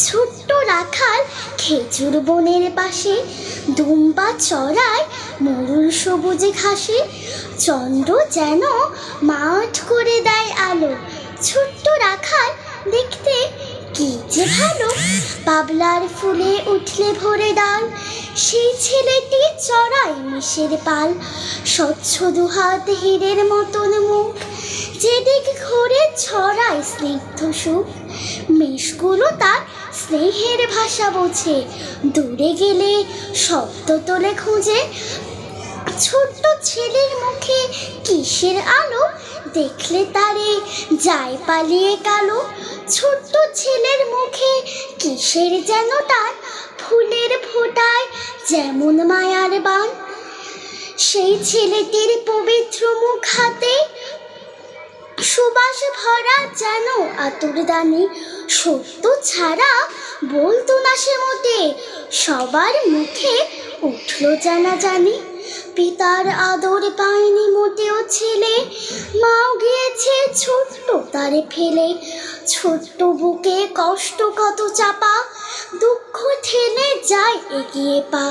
ছোট্ট রাখাল খেজুর বনের পাশে দুম্বা চড়ায় মরুর সবুজে ঘাসে। চন্দ্র যেন মাঠ করে দেয় আলো, ছোট্ট রাখাল দেখতে কি যে ভালো। বাবলার ফুলে উঠলে ভরে ডাল, সেই ছেলেটি চড়ায় মিশের পাল। স্বচ্ছ দুহাত হীরের মতন মুখ, যেদিক ঘুরে ছড়ায় স্নিগ্ধ সুখ। মেষগুলো তার স্নেহের ভাষা বোঝে, দূরে গেলে শব্দ তোলে খুঁজে। ছোট্ট ছেলের মুখে কিসের আলো, দেখলে তারে যায় পালিয়ে কালো। ছোট্ট ছেলের মুখে কিসের যেন টান, ফুলের ফোঁটায় যেমন মায়ার বান। সেই ছেলেটির পবিত্র মুখ হাতে সুবাস ভরা যেন আতর দানি। সত্য ছাড়া বলতো না সে মোটে, সবার মুখে উঠলো জানাজানি। পিতার আদর পায়নি মোটেও ছেলে, মাও গিয়েছে ছোট্ট তারে ফেলে। ছোট্ট বুকে কষ্ট কত চাপা, দুঃখ ঠেলে যায় এগিয়ে পা।